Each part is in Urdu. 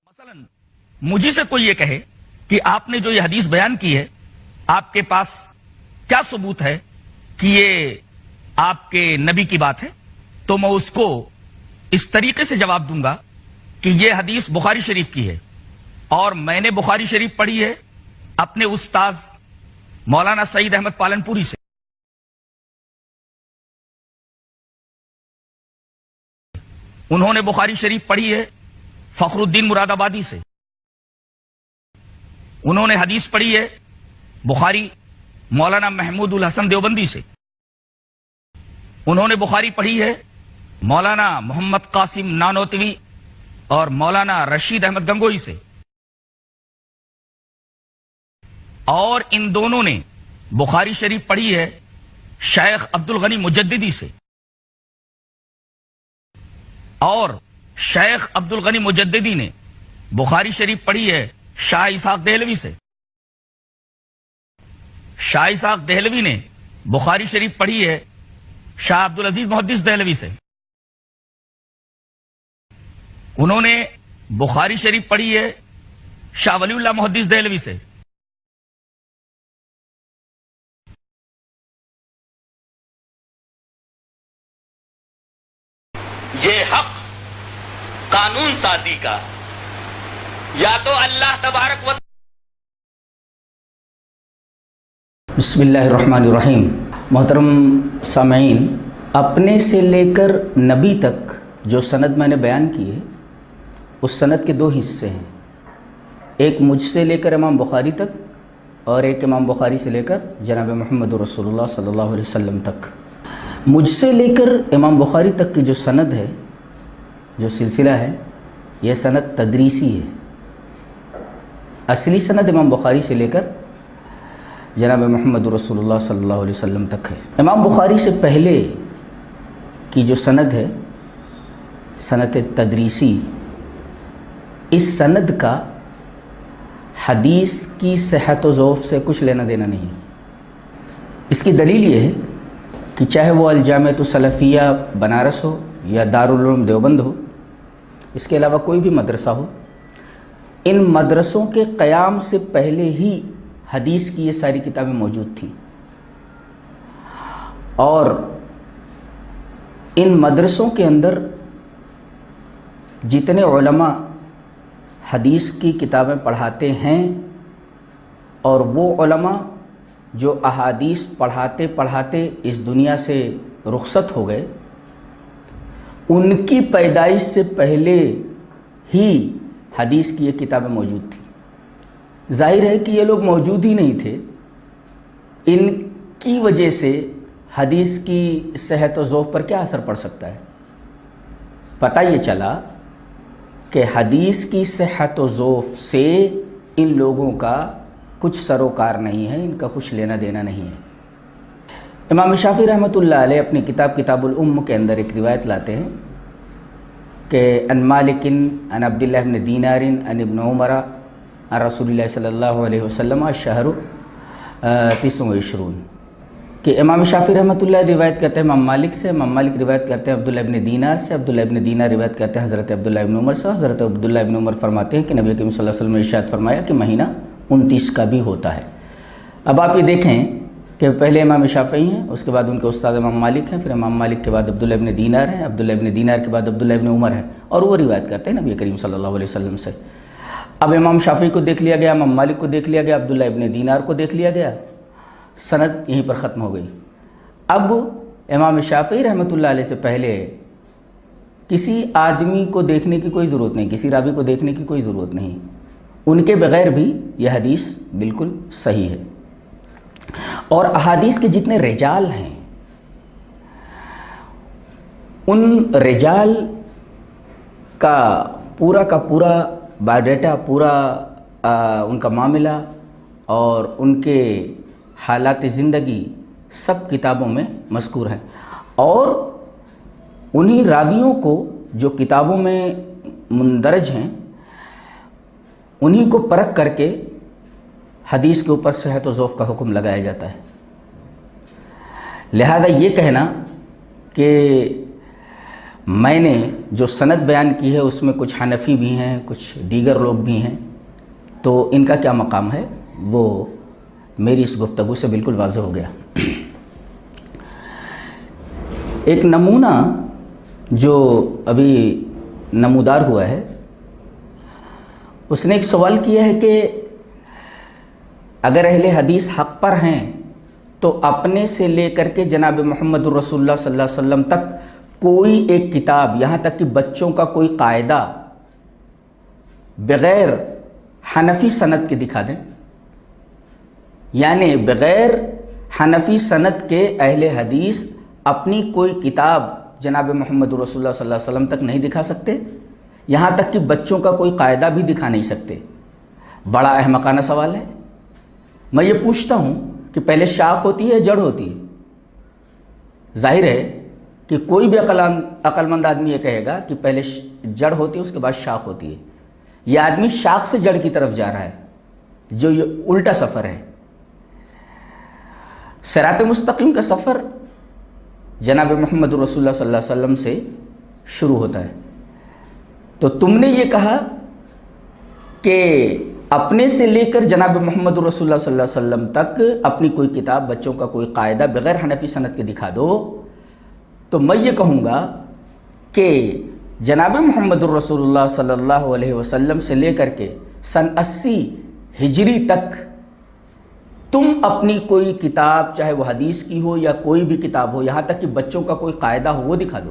مثلا مجھے سے کوئی یہ کہے کہ آپ نے جو یہ حدیث بیان کی ہے آپ کے پاس کیا ثبوت ہے کہ یہ آپ کے نبی کی بات ہے، تو میں اس کو اس طریقے سے جواب دوں گا کہ یہ حدیث بخاری شریف کی ہے اور میں نے بخاری شریف پڑھی ہے اپنے استاذ مولانا سعید احمد پالنپوری سے۔ انہوں نے بخاری شریف پڑھی ہے فخر الدین مراد آبادی سے۔ انہوں نے حدیث پڑھی ہے بخاری مولانا محمود الحسن دیوبندی سے۔ انہوں نے بخاری پڑھی ہے مولانا محمد قاسم نانوتوی اور مولانا رشید احمد گنگوئی سے، اور ان دونوں نے بخاری شریف پڑھی ہے شیخ عبد الغنی مجددی سے، اور شیخ عبد الغنی مجددی نے بخاری شریف پڑھی ہے شاہ اسحاق دہلوی سے۔ شاہ اسحاق دہلوی نے بخاری شریف پڑھی ہے شاہ عبد العزیز محدث دہلوی سے۔ انہوں نے بخاری شریف پڑھی ہے شاہ ولی اللہ محدث دہلوی سے۔ یہ حق قانون سازی کا یا تو اللہ تبارک و بسم اللہ الرحمن الرحیم۔ محترم سامعین، اپنے سے لے کر نبی تک جو سند میں نے بیان کی ہے اس سند کے دو حصے ہیں، ایک مجھ سے لے کر امام بخاری تک اور ایک امام بخاری سے لے کر جناب محمد رسول اللہ صلی اللہ علیہ وسلم تک۔ مجھ سے لے کر امام بخاری تک کی جو سند ہے، جو سلسلہ ہے، یہ سند تدریسی ہے۔ اصلی سند امام بخاری سے لے کر جناب محمد رسول اللہ صلی اللہ علیہ وسلم تک ہے۔ امام بخاری سے پہلے کی جو سند ہے، سند تدریسی، اس سند کا حدیث کی صحت و ضعف سے کچھ لینا دینا نہیں۔ اس کی دلیل یہ ہے کہ چاہے وہ الجامعۃ السلفیہ بنارس ہو یا دارالعلوم دیوبند ہو، اس کے علاوہ کوئی بھی مدرسہ ہو، ان مدرسوں کے قیام سے پہلے ہی حدیث کی یہ ساری کتابیں موجود تھیں، اور ان مدرسوں کے اندر جتنے علماء حدیث کی کتابیں پڑھاتے ہیں اور وہ علماء جو احادیث پڑھاتے پڑھاتے اس دنیا سے رخصت ہو گئے، ان کی پیدائش سے پہلے ہی حدیث کی یہ کتابیں موجود تھیں۔ ظاہر ہے کہ یہ لوگ موجود ہی نہیں تھے، ان کی وجہ سے حدیث کی صحت و ذوق پر کیا اثر پڑ سکتا ہے؟ پتہ یہ چلا کہ حدیث کی صحت و ذوق سے ان لوگوں کا کچھ سروکار نہیں ہے، ان کا کچھ لینا دینا نہیں ہے۔ امام شافعی رحمۃ اللہ علیہ اپنی کتاب کتاب الام کے اندر ایک روایت لاتے ہیں کہ ان مالک ان عبداللہ بن دینار ان ابن عمر عن رسول اللہ صلی اللہ علیہ وسلم الشہر 29، کہ امام شافعی رحمۃ اللہ روایت کرتے ہیں امام مالک سے، امام مالک روایت کرتے ہیں عبداللہ ابن دینار سے، عبداللہ ابن دینار روایت کرتے ہیں حضرت عبداللہ ابن عمر سے۔ حضرت عبداللہ ابن عمر فرماتے ہیں کہ نبی کریم صلی اللہ علیہ وسلم نے ارشاد فرمایا کہ مہینہ 29 کا بھی ہوتا ہے۔ اب آپ یہ دیکھیں کہ پہلے امام شافعی ہیں، اس کے بعد ان کے استاد امام مالک ہیں، پھر امام مالک کے بعد عبداللہ ابن دینار ہیں، عبداللہ ابن دینار کے بعد عبداللہ ابن عمر ہیں، اور وہ روایت کرتے ہیں نبی کریم صلی اللہ علیہ وسلم سے۔ اب امام شافعی کو دیکھ لیا گیا، امام مالک کو دیکھ لیا گیا، عبداللہ ابن دینار کو دیکھ لیا گیا، سند یہیں پر ختم ہو گئی۔ اب امام شافعی رحمۃ اللہ علیہ سے پہلے کسی آدمی کو دیکھنے کی کوئی ضرورت نہیں، کسی راوی کو دیکھنے کی کوئی ضرورت نہیں، ان کے بغیر بھی یہ حدیث بالکل صحیح ہے۔ اور احادیث کے جتنے رجال ہیں، ان رجال کا پورا بایوڈیٹا، پورا ان کا معاملہ اور ان کے حالات زندگی سب کتابوں میں مذکور ہیں، اور انہی راویوں کو جو کتابوں میں مندرج ہیں انہی کو پرکھ کر کے حدیث کے اوپر صحت و ضعف کا حکم لگایا جاتا ہے۔ لہذا یہ کہنا کہ میں نے جو سند بیان کی ہے اس میں کچھ حنفی بھی ہیں، کچھ دیگر لوگ بھی ہیں، تو ان کا کیا مقام ہے وہ میری اس گفتگو سے بالکل واضح ہو گیا۔ ایک نمونہ جو ابھی نمودار ہوا ہے، اس نے ایک سوال کیا ہے کہ اگر اہل حدیث حق پر ہیں تو اپنے سے لے کر کے جناب محمد الرسول اللہ صلی اللہ علیہ وسلم تک کوئی ایک کتاب، یہاں تک کہ بچوں کا کوئی قاعدہ بغیر حنفی سند کے دکھا دیں، یعنی بغیر حنفی سند کے اہل حدیث اپنی کوئی کتاب جناب محمد رسول اللہ صلی اللہ علیہ وسلم تک نہیں دکھا سکتے، یہاں تک کہ بچوں کا کوئی قاعدہ بھی دکھا نہیں سکتے۔ بڑا احمقانہ سوال ہے۔ میں یہ پوچھتا ہوں کہ پہلے شاخ ہوتی ہے جڑ ہوتی ہے؟ ظاہر ہے کہ کوئی بھی عقل مند آدمی یہ کہے گا کہ پہلے جڑ ہوتی ہے اس کے بعد شاخ ہوتی ہے۔ یہ آدمی شاخ سے جڑ کی طرف جا رہا ہے، جو یہ الٹا سفر ہے۔ صراط مستقیم کا سفر جناب محمد رسول اللہ صلی اللہ علیہ وسلم سے شروع ہوتا ہے، تو تم نے یہ کہا کہ اپنے سے لے کر جناب محمد رسول اللہ صلی اللہ علیہ وسلم تک اپنی کوئی کتاب، بچوں کا کوئی قاعدہ بغیر حنفی سند کے دکھا دو، تو میں یہ کہوں گا کہ جناب محمد الرسول اللہ صلی اللہ علیہ وسلم سے لے کر کے سن 80 ہجری تک تم اپنی کوئی کتاب، چاہے وہ حدیث کی ہو یا کوئی بھی کتاب ہو، یہاں تک کہ بچوں کا کوئی قاعدہ ہو وہ دکھا دو۔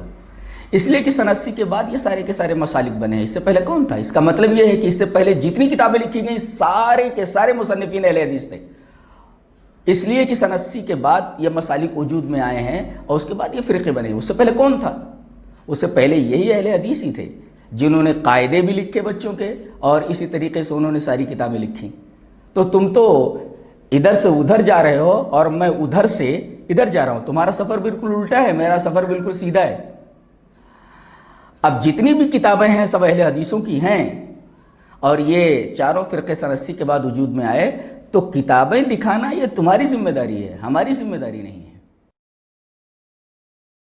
اس لیے کہ سن 80 کے بعد یہ سارے کے سارے مسالک بنے ہیں، اس سے پہلے کون تھا؟ اس کا مطلب یہ ہے کہ اس سے پہلے جتنی کتابیں لکھی گئیں سارے کے سارے مصنفین اہل حدیث تھے، اس لیے کہ سن 80 کے بعد یہ مسالک وجود میں آئے ہیں اور اس کے بعد یہ فرقے بنے۔ اس سے پہلے کون تھا؟ اس سے پہلے یہی اہل حدیث ہی تھے جنہوں نے قاعدے بھی لکھے بچوں کے، اور اسی طریقے سے انہوں نے ساری کتابیں لکھی۔ تو تم تو ادھر سے ادھر جا رہے ہو اور میں ادھر سے ادھر جا رہا ہوں، تمہارا سفر بالکل الٹا ہے، میرا سفر بالکل سیدھا ہے۔ اب جتنی بھی کتابیں ہیں سب اہل حدیثوں کی ہیں، اور یہ چاروں فرقے سن 80 کے بعد وجود میں آئے، تو کتابیں دکھانا یہ تمہاری ذمہ داری ہے، ہماری ذمہ داری نہیں ہے۔